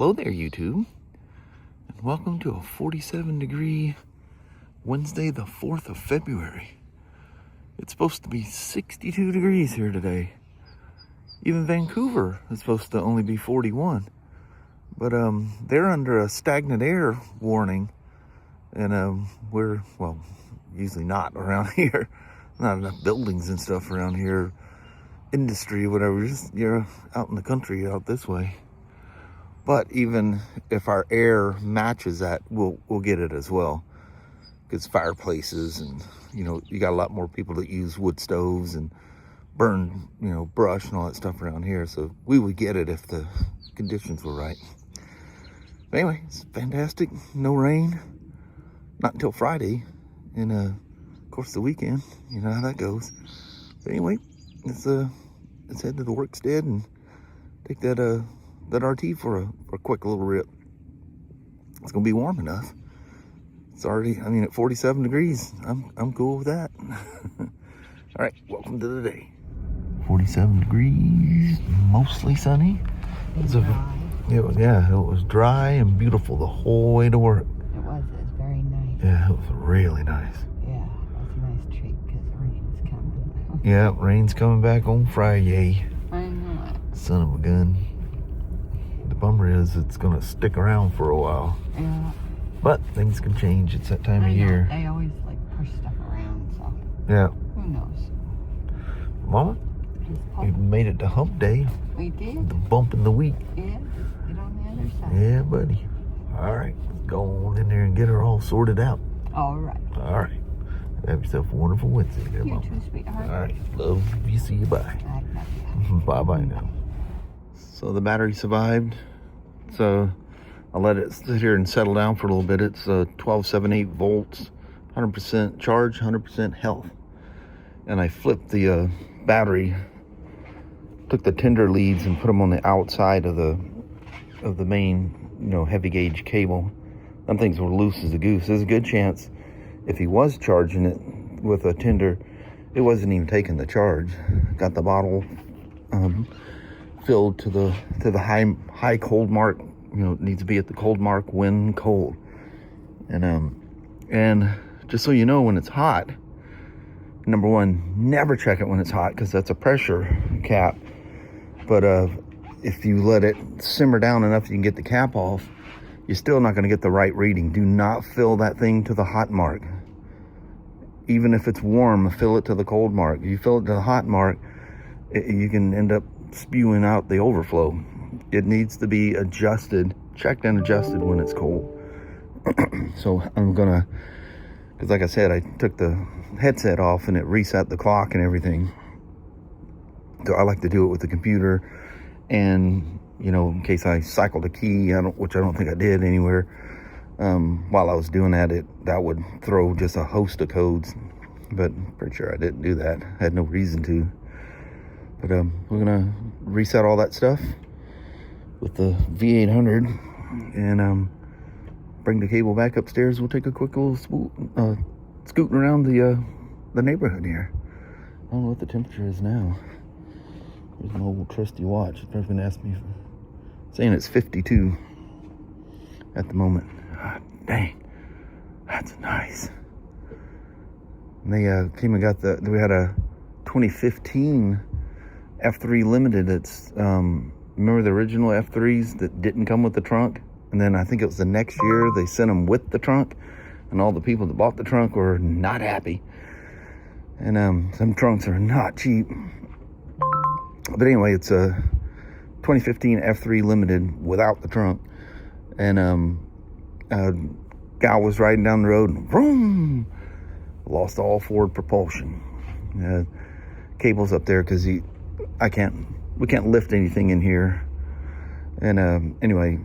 Hello there, YouTube, and welcome to a 47-degree Wednesday, the 4th of February. It's supposed to be 62 degrees here today. Even Vancouver is supposed to only be 41. But they're under a stagnant air warning, and we're, well, usually not around here. Not enough buildings and stuff around here, industry, whatever. Just, you're out in the country out this way. But even if our air matches that, we'll get it as well. Because fireplaces and, you got a lot more people that use wood stoves and burn, brush and all that stuff around here. So we would get it if the conditions were right. But anyway, it's fantastic. No rain. Not until Friday. And, of course, the weekend. You know how that goes. But anyway, let's head to the workstead and take that RT for a quick little rip. It's gonna be warm enough. It's already, at 47 degrees. I'm cool with that. All right, welcome to the day. 47 degrees, mostly sunny. It was dry and beautiful the whole way to work. It was very nice. Yeah, it was really nice. Yeah, that's a nice treat because rain's coming. Yeah, rain's coming back on Friday. I know it. Son of a gun. The bummer is it's going to stick around for a while. Yeah. But things can change. It's that time of year. They always push stuff around, so. Yeah. Who knows? Mama, we made it to hump day. We did? The bump in the week. Yeah, just get on the other side. Yeah, buddy. All right. Let's go on in there and get her all sorted out. All right. All right. Have yourself a wonderful Wednesday there, You Mama. too, sweetheart. All right. Love you. See you. Bye. I love you. Bye-bye now. So the battery survived. So I'll let it sit here and settle down for a little bit. It's 1278 volts, 100% charge, 100% health. And I flipped the battery, took the tender leads and put them on the outside of the main, heavy gauge cable. Them things were loose as a goose. There's a good chance if he was charging it with a tender, it wasn't even taking the charge. Got the bottle filled to the high cold mark. It needs to be at the cold mark when cold. And just so you know, when it's hot, number one, never check it when it's hot because that's a pressure cap. But if you let it simmer down enough, you can get the cap off. You're still not going to get the right reading. Do not fill that thing to the hot mark. Even if it's warm, fill it to the cold mark. If you fill it to the hot mark, you can end up spewing out the overflow. It needs to be adjusted, checked and adjusted when it's cold. So I'm gonna, because like I said, I took the headset off and it reset the clock and everything. So I like to do it with the computer, and in case I cycled a key, which I don't think I did anywhere. While I was doing that, that would throw just a host of codes, but I'm pretty sure I didn't do that. I had no reason to. But we're gonna reset all that stuff with the V800 and bring the cable back upstairs. We'll take a quick little scooting around the neighborhood here. I don't know what the temperature is now. There's my old trusty watch. It's probably gonna ask me, saying it's 52 at the moment. God, dang, that's nice. And they came and got we had a 2015 F3 Limited. It's remember the original F3s that didn't come with the trunk? And then I think it was the next year they sent them with the trunk, and all the people that bought the trunk were not happy. And some trunks are not cheap. But anyway, it's a 2015 F3 Limited without the trunk. And a gal was riding down the road and vroom, lost all forward propulsion. Cable's up there because we can't lift anything in here. And anyway,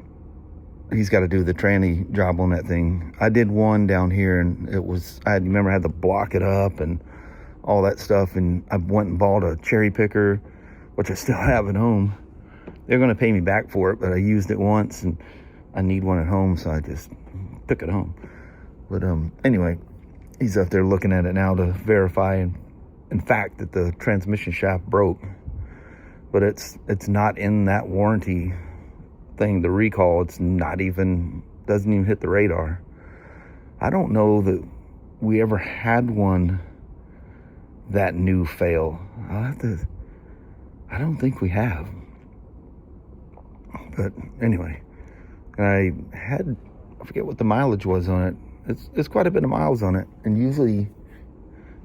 he's got to do the tranny job on that thing. I did one down here, and I had to block it up and all that stuff. And I went and bought a cherry picker, which I still have at home. They're going to pay me back for it, but I used it once and I need one at home, so I just took it home. But anyway, he's up there looking at it now to verify, in fact, that the transmission shaft broke. But it's not in that warranty thing, the recall, it's not even, doesn't even hit the radar. I don't know that we ever had one that new fail. I don't think we have. But anyway, I forget what the mileage was on it. It's quite a bit of miles on it. And usually,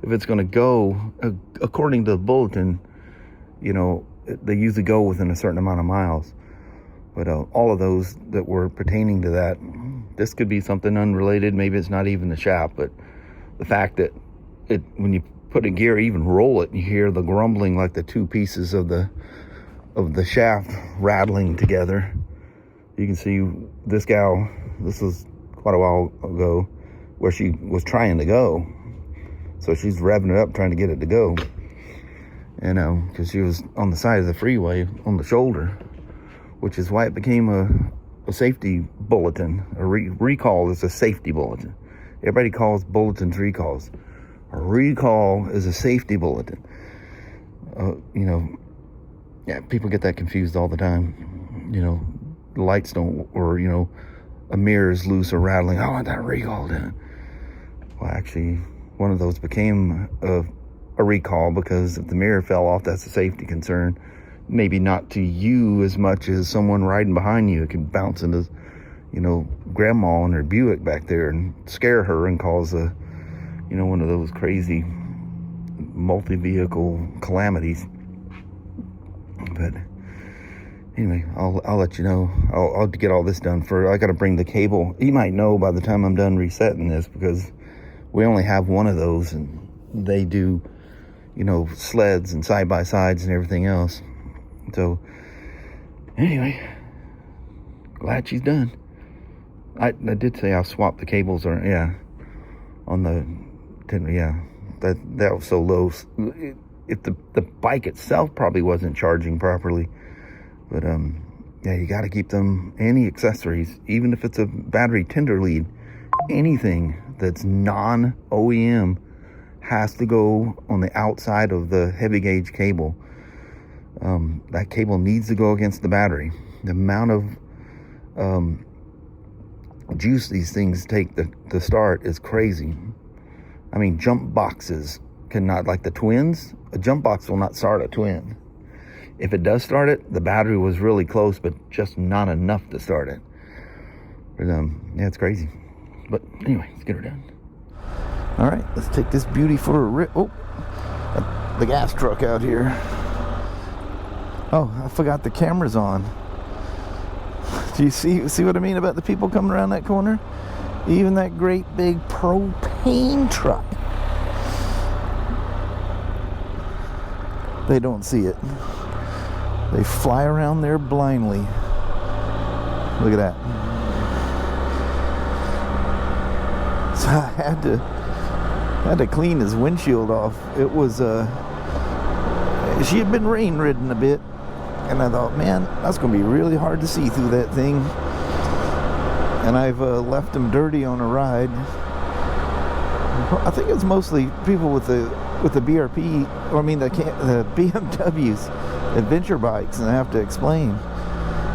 if it's going to go, according to the bulletin, you know, they usually go within a certain amount of miles. But all of those that were pertaining to that, this could be something unrelated. Maybe it's not even the shaft, but the fact that when you put in gear, even roll it, you hear the grumbling like the two pieces of the shaft rattling together. You can see this gal, this was quite a while ago, where she was trying to go. So she's revving it up, trying to get it to go. You know, because she was on the side of the freeway, on the shoulder, which is why it became a safety bulletin. A recall is a safety bulletin. Everybody calls bulletins recalls. A recall is a safety bulletin. You know, yeah, people get that confused all the time. You know, the lights don't, or, you know, a mirror is loose or rattling. I want that recall done. Well, actually, one of those became a recall because if the mirror fell off, that's a safety concern. Maybe not to you as much as someone riding behind you. It can bounce into, you know, grandma in her Buick back there and scare her and cause a, you know, one of those crazy multi-vehicle calamities. But anyway, I'll let you know. I'll get all this done. I got to bring the cable. You might know by the time I'm done resetting this, because we only have one of those, and they do, you know, sleds and side-by-sides and everything else. So anyway, glad she's done. I did say I'll swap the cables, or on the, that was so low. If the bike itself probably wasn't charging properly, but you got to keep them, any accessories, even if it's a battery tender lead, anything that's non-OEM has to go on the outside of the heavy gauge cable. That cable needs to go against the battery. The amount of juice these things take to start is crazy. I mean, jump boxes cannot, like the twins, a jump box will not start a twin. If it does start it, the battery was really close, but just not enough to start it. But it's crazy. But anyway, let's get her done. All right, let's take this beauty for a rip. Oh, the gas truck out here. Oh, I forgot the camera's on. Do you see what I mean about the people coming around that corner? Even that great big propane truck. They don't see it. They fly around there blindly. Look at that. So I had to clean his windshield off. It was she had been rain ridden a bit, and I thought, man, that's gonna be really hard to see through that thing. And I've left him dirty on a ride. I think it's mostly people with the BRP, or I mean the BMWs, adventure bikes, and I have to explain.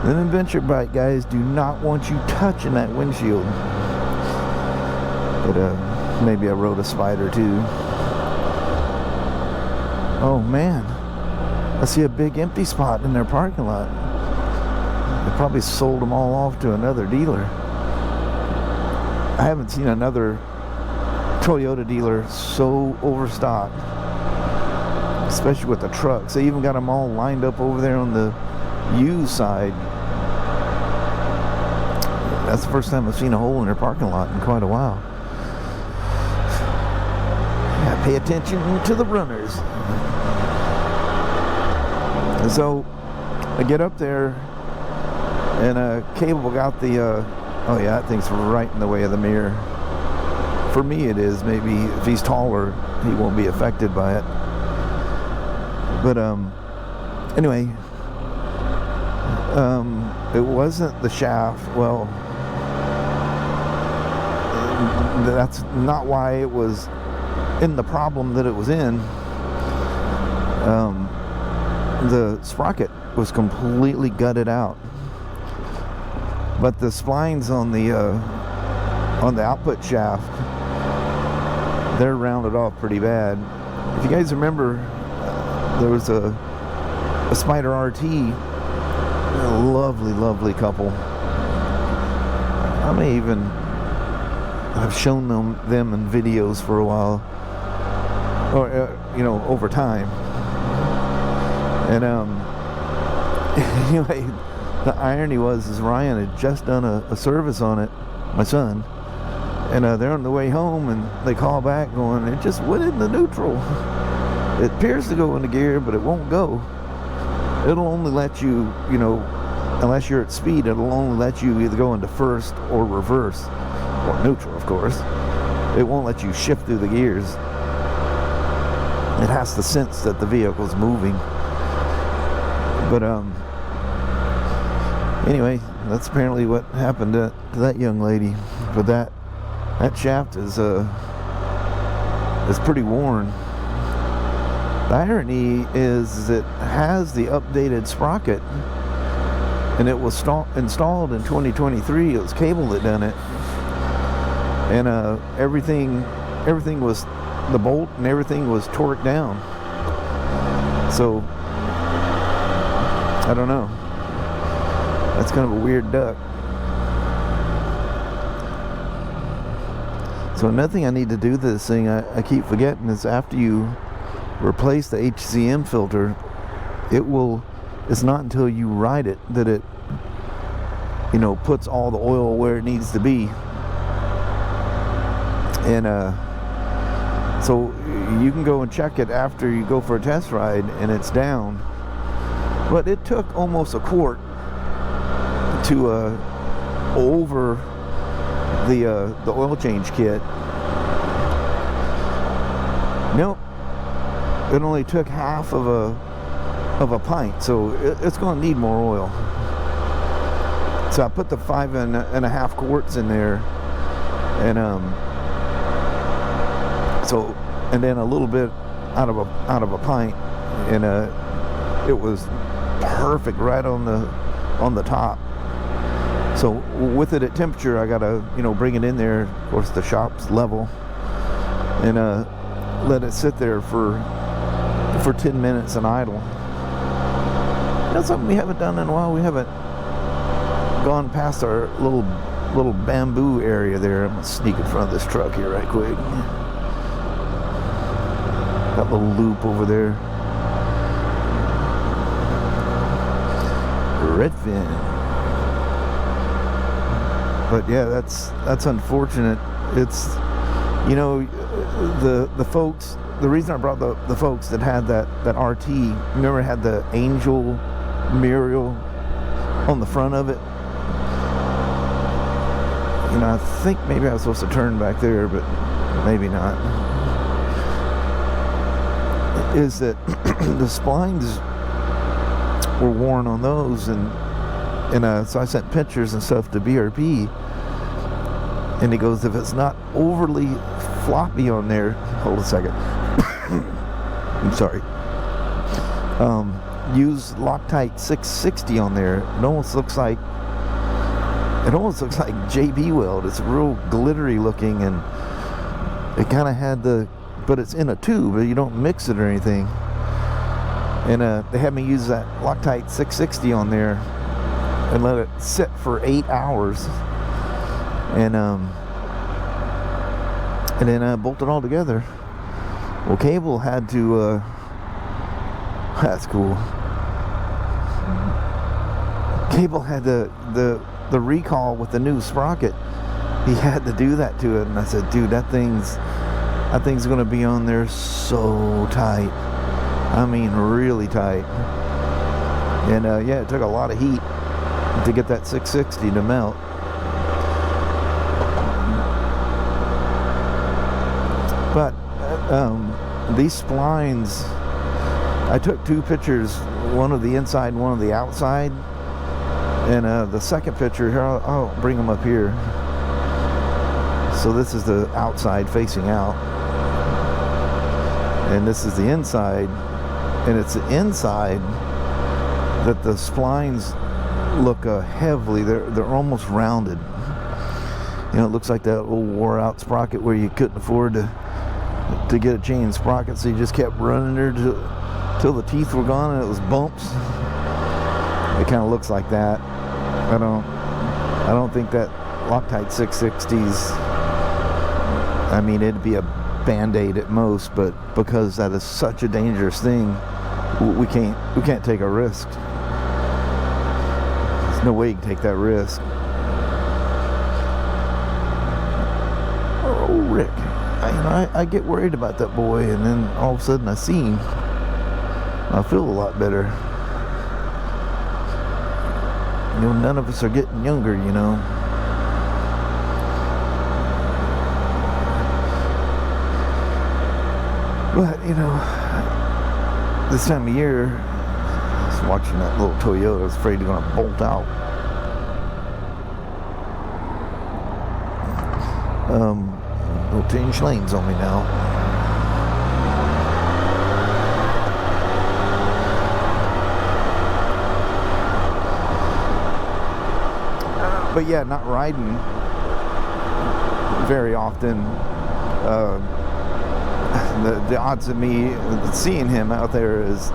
The adventure bike guys do not want you touching that windshield. But maybe I rode a Spyder too. Oh man, I see a big empty spot in their parking lot. They probably sold them all off to another dealer. I haven't seen another Toyota dealer so overstocked, especially with the trucks. They even got them all lined up over there on the used side. That's the first time I've seen a hole in their parking lot in quite a while. Yeah, pay attention to the runners. And so I get up there, and a cable got the oh yeah, that thing's right in the way of the mirror. For me it is. Maybe if he's taller, he won't be affected by it. But anyway, it wasn't the shaft. Well, that's not why it was in the problem that it was in. The sprocket was completely gutted out. but the splines on the output shaft, they're rounded off pretty bad. If you guys remember, there was a Spyder RT, a lovely couple. I may even have shown them in videos for a while, or over time. And anyway, the irony is Ryan had just done a service on it, my son, and they're on the way home, and they call back going, it just went into neutral. It appears to go into gear, but it won't go. It'll only let you, unless you're at speed, it'll only let you either go into first or reverse, or neutral, of course. It won't let you shift through the gears. It has to sense that the vehicle's moving. But anyway, that's apparently what happened to that young lady. But that shaft is pretty worn. The irony is it has the updated sprocket, and it was installed in 2023. It was Cable that done it, and everything was, the bolt and everything was torqued down. So I don't know. That's kind of a weird duck. So another thing I need to do to this thing, I keep forgetting, is after you replace the HCM filter, it's not until you ride it that it puts all the oil where it needs to be. And so you can go and check it after you go for a test ride and it's down. But it took almost a quart to over the oil change kit. Nope, it only took half of a pint, so it's going to need more oil. So I put the 5.5 quarts in there, and and then a little bit out of a pint, and it was perfect right on the top. So with it at temperature, I gotta bring it in there. Of course, the shop's level, and let it sit there for 10 minutes and idle. That's something we haven't done in a while. We haven't gone past our little bamboo area there. I'm gonna sneak in front of this truck here right quick. Got the loop over there. Redfin. But yeah, that's unfortunate. It's the folks. The reason I brought the folks that had that RT, remember, it had the angel mural on the front of it. I think maybe I was supposed to turn back there, but maybe not. Is that the splines were worn on those, and so I sent pictures and stuff to BRP, and he goes, if it's not overly floppy on there, hold a second. I'm sorry. Use Loctite 660 on there. It almost looks like JB Weld. It's real glittery looking, and it kind of had but it's in a tube. You don't mix it or anything. And they had me use that Loctite 660 on there and let it sit for 8 hours, and then bolt it all together. Well, Cable had to. That's cool. Cable had the recall with the new sprocket. He had to do that to it, and I said, dude, that thing's gonna be on there so tight. I mean, really tight. And yeah, it took a lot of heat to get that 660 to melt. But these splines, I took 2 pictures, one of the inside and one of the outside. And the second picture here, I'll bring them up here. So this is the outside facing out, and this is the inside, and it's the inside that the splines look heavily. They're almost rounded. You know, it looks like that old wore-out sprocket where you couldn't afford to get a chain sprocket, so you just kept running there till the teeth were gone and it was bumps. It kind of looks like that. I don't think that Loctite 660s. I mean, it'd be a band-aid at most, but because that is such a dangerous thing, we can't take a risk. There's no way you can take that risk. Oh, Rick, I get worried about that boy, and then all of a sudden I see him. I feel a lot better. You know, none of us are getting younger, you know. But, you know, this time of year, I was watching that little Toyota. I was afraid they're going to bolt out. They'll change lanes on me now. But yeah, not riding very often. The odds of me seeing him out there is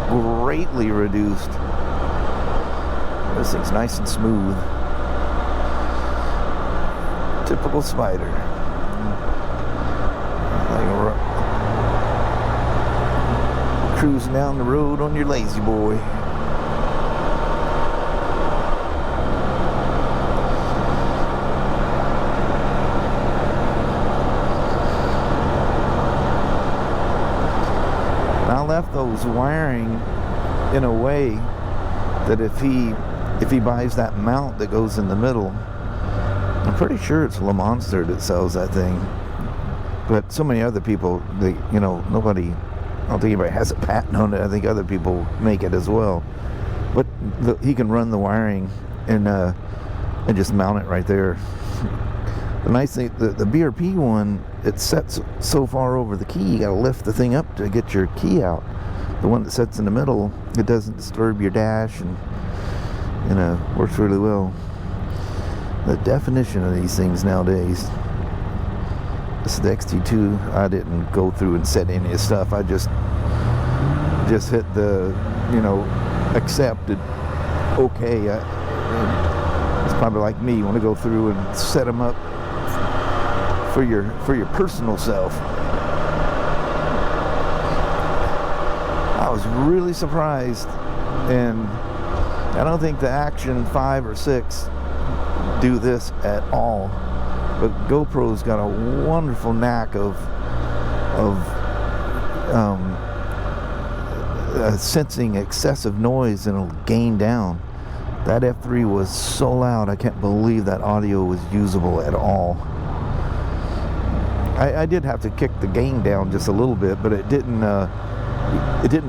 greatly reduced. This thing's nice and smooth. Typical Spyder. Like cruising down the road on your lazy boy. I left those wiring in a way that if he buys that mount that goes in the middle, I'm pretty sure it's Le Monster that sells that thing. But so many other people, I don't think anybody has a patent on it. I think other people make it as well. But he can run the wiring and just mount it right there. The nice thing, the BRP one, it sets so far over the key, you gotta lift the thing up to get your key out. The one that sets in the middle, it doesn't disturb your dash, and works really well. The definition of these things nowadays. This is the XT2. I didn't go through and set any of this stuff. I just hit the, accepted. Okay. It's probably like me. You want to go through and set them up for your personal self. I was really surprised, and I don't think the Action 5 or 6 do this at all. But GoPro's got a wonderful knack of sensing excessive noise, and it'll gain down. That F3 was so loud, I can't believe that audio was usable at all. I did have to kick the gain down just a little bit, but it didn't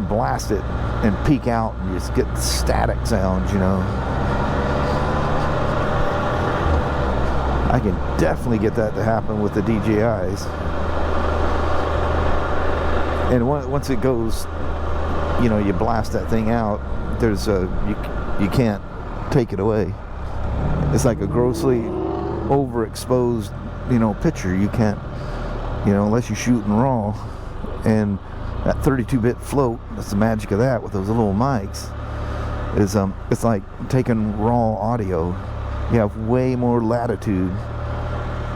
blast it and peak out and you just get static sounds, I can definitely get that to happen with the DJIs. And once it goes, you blast that thing out, there's you can't take it away. It's like a grossly overexposed, picture. You can't, unless you're shooting raw. And that 32-bit float, that's the magic of that with those little mics, is it's like taking raw audio. You have way more latitude,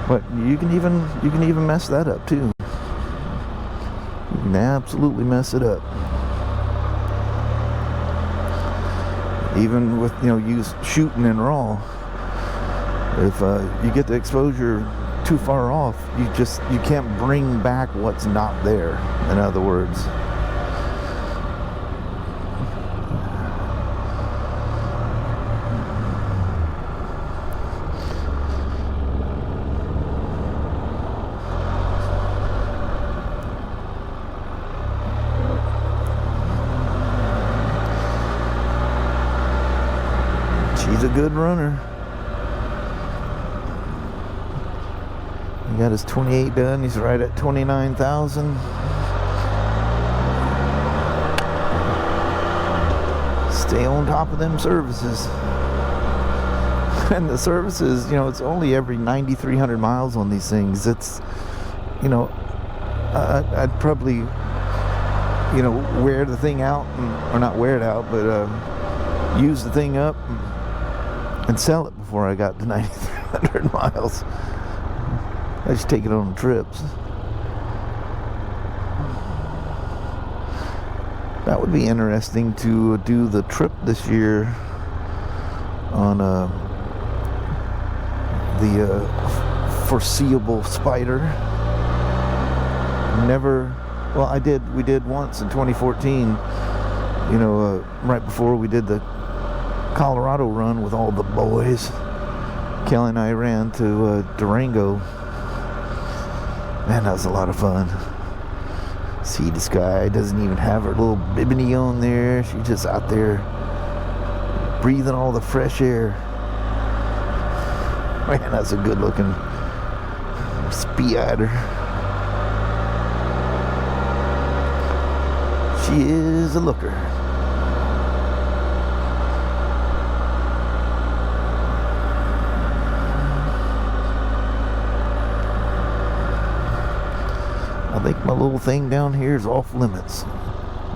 but you can even mess that up too. You can absolutely mess it up. Even with shooting in raw, if you get the exposure too far off, you can't bring back what's not there. In other words. She's a good runner. He got his 28 done. He's right at 29,000. Stay on top of them services. And the services, you know, it's only every 9,300 miles on these things. It's, you know, I'd probably, you know, wear the thing out, or not wear it out, but use the thing up and sell it before I got to 9,300 miles. I just take it on trips. That would be interesting to do the trip this year on the foreseeable Spyder. Never, well, we did once in 2014, you know, right before we did the Colorado run with all the boys. Kelly and I ran to Durango. Man, that was a lot of fun. See this guy, doesn't even have her little bibini on there. She's just out there breathing all the fresh air. Man, that's a good looking Spyder. She is a looker. I think my little thing down here is off limits.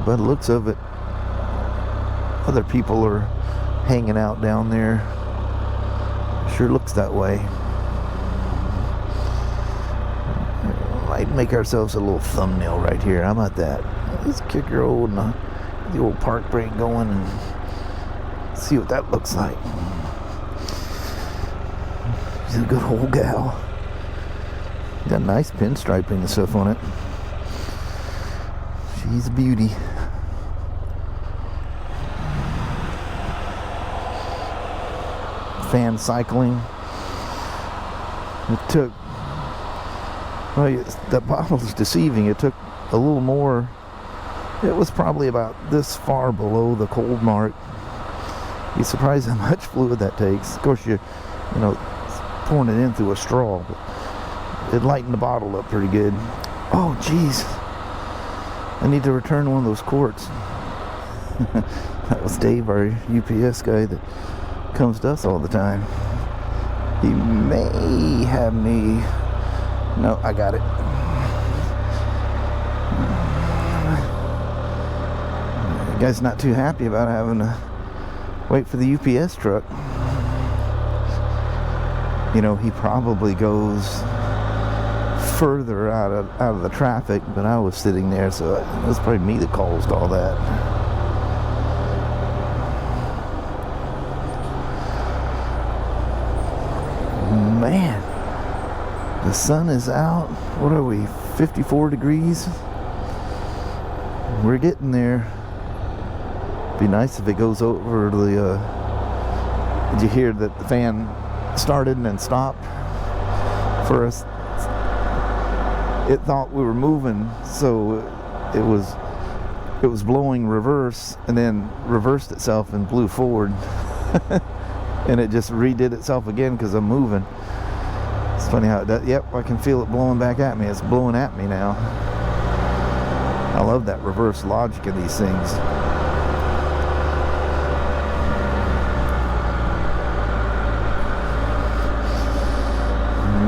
By the looks of it, other people are hanging out down there. Sure looks that way. Might make ourselves a little thumbnail right here. How about that? Let's kick her old the old park brake going and see what that looks like. She's a good old gal. Got nice pinstriping and stuff on it. She's a beauty. Fan cycling. It took, well, that bottle's deceiving. It took a little more. It was probably about this far below the cold mark. You're surprised how much fluid that takes. Of course, you know, pouring it in through a straw, but it lightened the bottle up pretty good. Oh, jeez. I need to return one of those quarts. That was Dave, our UPS guy that comes to us all the time. He may have me. No, I got it. The guy's not too happy about having to wait for the UPS truck. You know, he probably goes further out of the traffic, but I was sitting there, so it was probably me that caused all that. Man, the sun is out. What are we, 54 degrees? We're getting there. Be nice if it goes over the did you hear that the fan started and then stopped for us? It thought we were moving, so it was blowing reverse and then reversed itself and blew forward. And it just redid itself again because I'm moving. It's funny how it does. Yep, I can feel it blowing back at me. It's blowing at me now. I love that reverse logic of these things.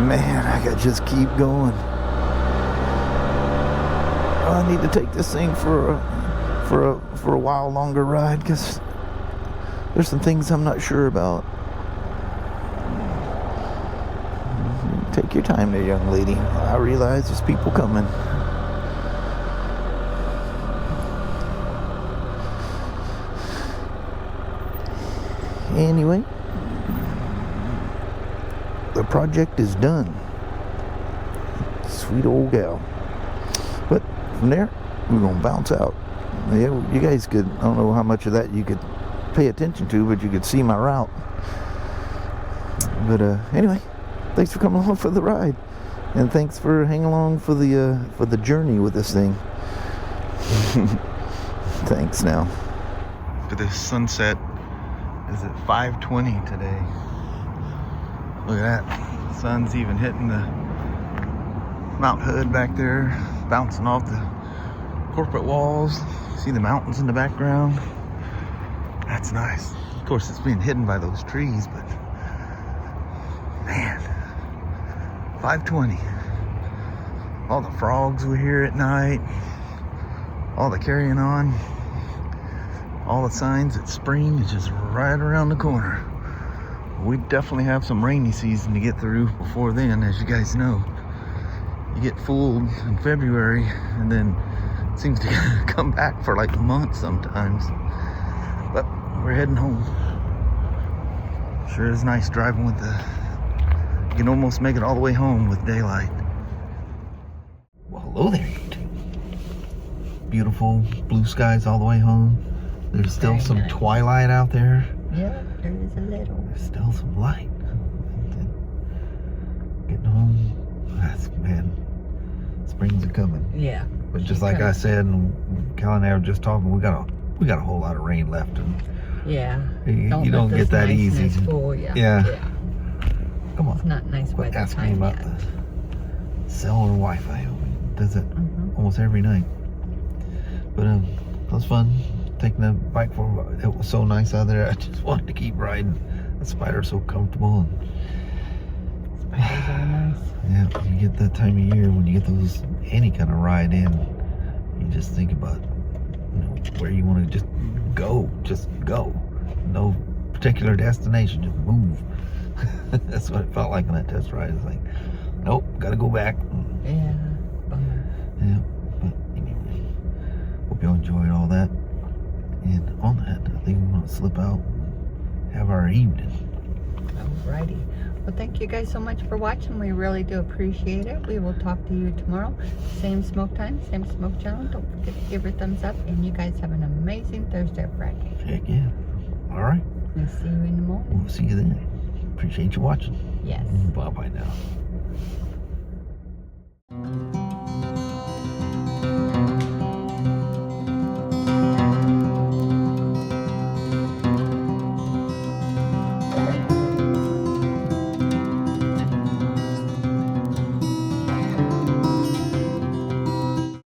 Man, I could just keep going. I need to take this thing for a while longer ride because there's some things I'm not sure about. Take your time there, young lady. I realize there's people coming. Anyway, the project is done. Sweet old gal. But from there, we're gonna bounce out. Yeah, you guys could, I don't know how much of that you could pay attention to, but you could see my route. But anyway, thanks for coming along for the ride, and thanks for hanging along for the journey with this thing. Thanks. Now for this sunset is at 5:20 today. Look at that. The sun's even hitting the Mount Hood back there, bouncing off the corporate walls. See the mountains in the background. That's nice. Of course, it's being hidden by those trees, but Man, 5:20. All the frogs we hear at night, all the carrying on, all the signs that spring is just right around the corner. We definitely have some rainy season to get through before then, as you guys know. You get fooled in February and then it seems to come back for like a month sometimes. But we're heading home. Sure is nice driving with the, you can almost make it all the way home with daylight. Well, hello there. Beautiful blue skies all the way home. There's still Very some nice. twilight out there. Yeah, there is a little. There's still some light. Getting home. Man, springs are coming. Yeah. But just like I said, and Cal and I were just talking, we got a whole lot of rain left, and Yeah. you don't get that easy. Fool you. Yeah. Come on. It's not nice Quit weather asking me time about yet. the cellular Wi-Fi. It does it almost every night. But it was fun taking the bike for. It was so nice out there. I just wanted to keep riding. The Spyder's so comfortable. And Spiders are nice. yeah, you get that time of year when you get those any kind of ride in, you just think about where you want to just go. No particular destination, just move. That's what it felt like on that test ride. It's like, nope, gotta go back. Yeah. Bummer. Yeah, but anyway, hope y'all enjoyed all that. And on that, I think we're gonna slip out and have our evening. Alrighty. Well, thank you guys so much for watching. We really do appreciate it. We will talk to you tomorrow. Same smoke time, same smoke channel. Don't forget to give her a thumbs up. And you guys have an amazing Thursday or Friday. Heck yeah. All right. We'll see you in the morning. We'll see you then. Appreciate you watching. Yes. Bye-bye now.